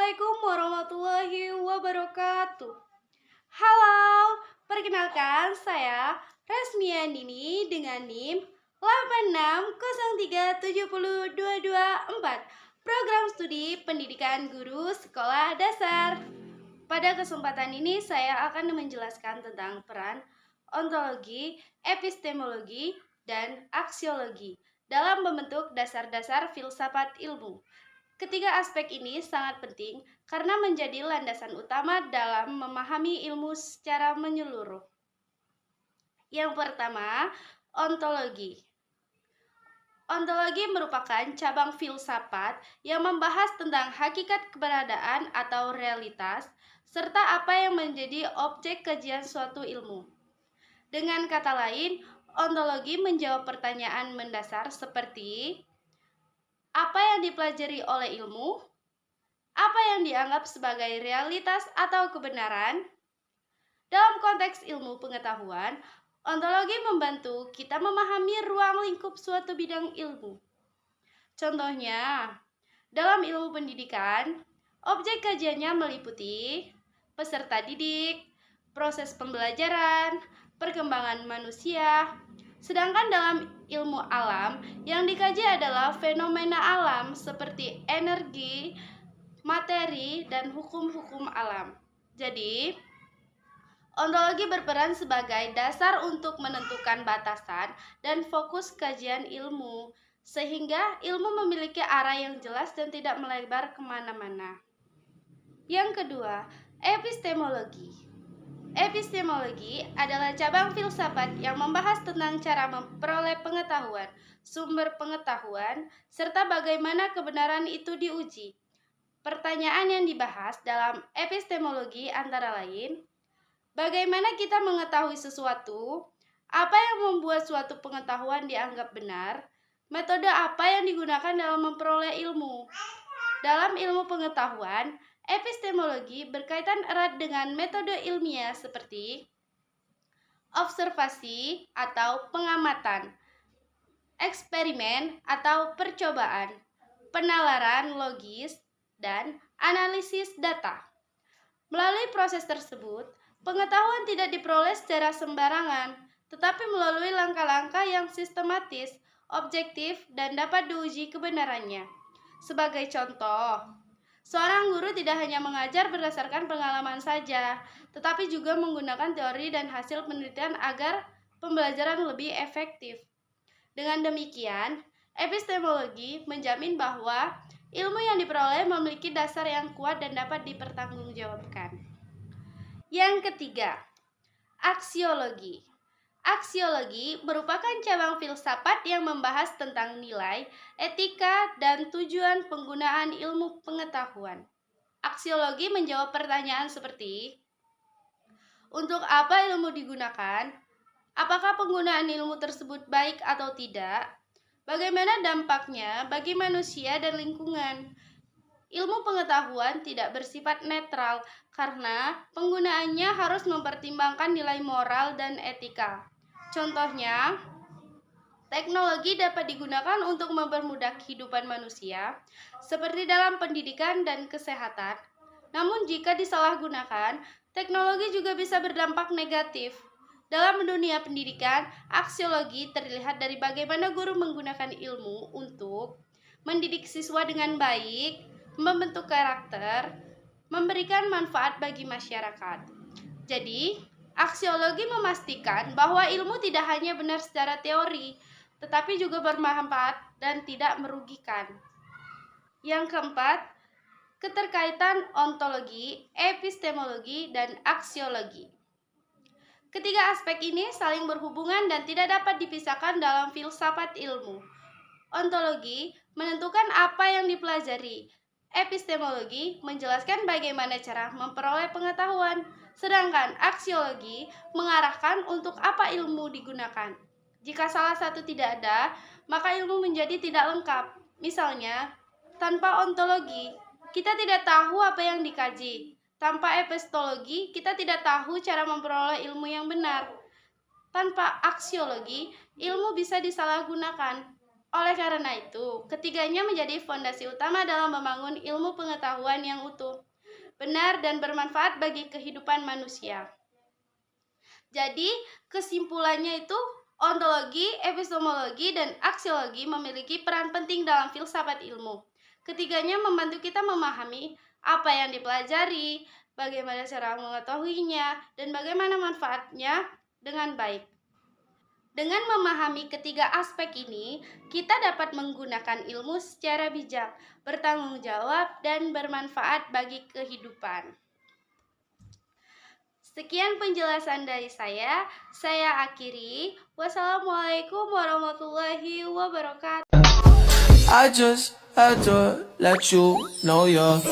Assalamualaikum warahmatullahi wabarakatuh. Halo, perkenalkan saya Resmia Nini dengan NIM 8603702224, Program Studi Pendidikan Guru Sekolah Dasar. Pada kesempatan ini saya akan menjelaskan tentang peran ontologi, epistemologi, dan aksiologi dalam membentuk dasar-dasar filsafat ilmu. Ketiga aspek ini sangat penting karena menjadi landasan utama dalam memahami ilmu secara menyeluruh. Yang pertama, ontologi. Ontologi merupakan cabang filsafat yang membahas tentang hakikat keberadaan atau realitas, serta apa yang menjadi objek kajian suatu ilmu. Dengan kata lain, ontologi menjawab pertanyaan mendasar seperti apa yang dipelajari oleh ilmu, apa yang dianggap sebagai realitas atau kebenaran. Dalam konteks ilmu pengetahuan, ontologi membantu kita memahami ruang lingkup suatu bidang ilmu. Contohnya, dalam ilmu pendidikan, objek kajiannya meliputi peserta didik, proses pembelajaran, perkembangan manusia. Sedangkan dalam ilmu alam, yang dikaji adalah fenomena alam seperti energi, materi, dan hukum-hukum alam. Jadi, ontologi berperan sebagai dasar untuk menentukan batasan dan fokus kajian ilmu, sehingga ilmu memiliki arah yang jelas dan tidak melebar kemana-mana. Yang kedua, epistemologi. Epistemologi adalah cabang filsafat yang membahas tentang cara memperoleh pengetahuan, sumber pengetahuan, serta bagaimana kebenaran itu diuji. Pertanyaan yang dibahas dalam epistemologi antara lain, bagaimana kita mengetahui sesuatu, apa yang membuat suatu pengetahuan dianggap benar, metode apa yang digunakan dalam memperoleh ilmu. Dalam ilmu pengetahuan, epistemologi berkaitan erat dengan metode ilmiah seperti observasi atau pengamatan, eksperimen atau percobaan, penalaran logis, dan analisis data. Melalui proses tersebut, pengetahuan tidak diperoleh secara sembarangan, tetapi melalui langkah-langkah yang sistematis, objektif, dan dapat diuji kebenarannya. Sebagai contoh, seorang guru tidak hanya mengajar berdasarkan pengalaman saja, tetapi juga menggunakan teori dan hasil penelitian agar pembelajaran lebih efektif. Dengan demikian, epistemologi menjamin bahwa ilmu yang diperoleh memiliki dasar yang kuat dan dapat dipertanggungjawabkan. Yang ketiga, aksiologi. Aksiologi merupakan cabang filsafat yang membahas tentang nilai, etika, dan tujuan penggunaan ilmu pengetahuan. Aksiologi menjawab pertanyaan seperti, untuk apa ilmu digunakan? Apakah penggunaan ilmu tersebut baik atau tidak? Bagaimana dampaknya bagi manusia dan lingkungan? Ilmu pengetahuan tidak bersifat netral karena penggunaannya harus mempertimbangkan nilai moral dan etika. Contohnya, teknologi dapat digunakan untuk mempermudah kehidupan manusia, seperti dalam pendidikan dan kesehatan. Namun jika disalahgunakan, teknologi juga bisa berdampak negatif. Dalam dunia pendidikan, aksiologi terlihat dari bagaimana guru menggunakan ilmu untuk mendidik siswa dengan baik, membentuk karakter, memberikan manfaat bagi masyarakat. Jadi, aksiologi memastikan bahwa ilmu tidak hanya benar secara teori, tetapi juga bermanfaat dan tidak merugikan. Yang keempat, keterkaitan ontologi, epistemologi, dan aksiologi. Ketiga aspek ini saling berhubungan dan tidak dapat dipisahkan dalam filsafat ilmu. Ontologi menentukan apa yang dipelajari. Epistemologi menjelaskan bagaimana cara memperoleh pengetahuan, sedangkan aksiologi mengarahkan untuk apa ilmu digunakan. Jika salah satu tidak ada, maka ilmu menjadi tidak lengkap. Misalnya, tanpa ontologi, kita tidak tahu apa yang dikaji. Tanpa epistemologi, kita tidak tahu cara memperoleh ilmu yang benar. Tanpa aksiologi, ilmu bisa disalahgunakan. Oleh karena itu, ketiganya menjadi fondasi utama dalam membangun ilmu pengetahuan yang utuh, benar dan bermanfaat bagi kehidupan manusia. Jadi, kesimpulannya itu ontologi, epistemologi, dan aksiologi memiliki peran penting dalam filsafat ilmu. Ketiganya membantu kita memahami apa yang dipelajari, bagaimana cara mengetahuinya, dan bagaimana manfaatnya dengan baik. Dengan memahami ketiga aspek ini, kita dapat menggunakan ilmu secara bijak, bertanggung jawab, dan bermanfaat bagi kehidupan. Sekian penjelasan dari saya akhiri. Wassalamualaikum warahmatullahi wabarakatuh. I just had to let you know you're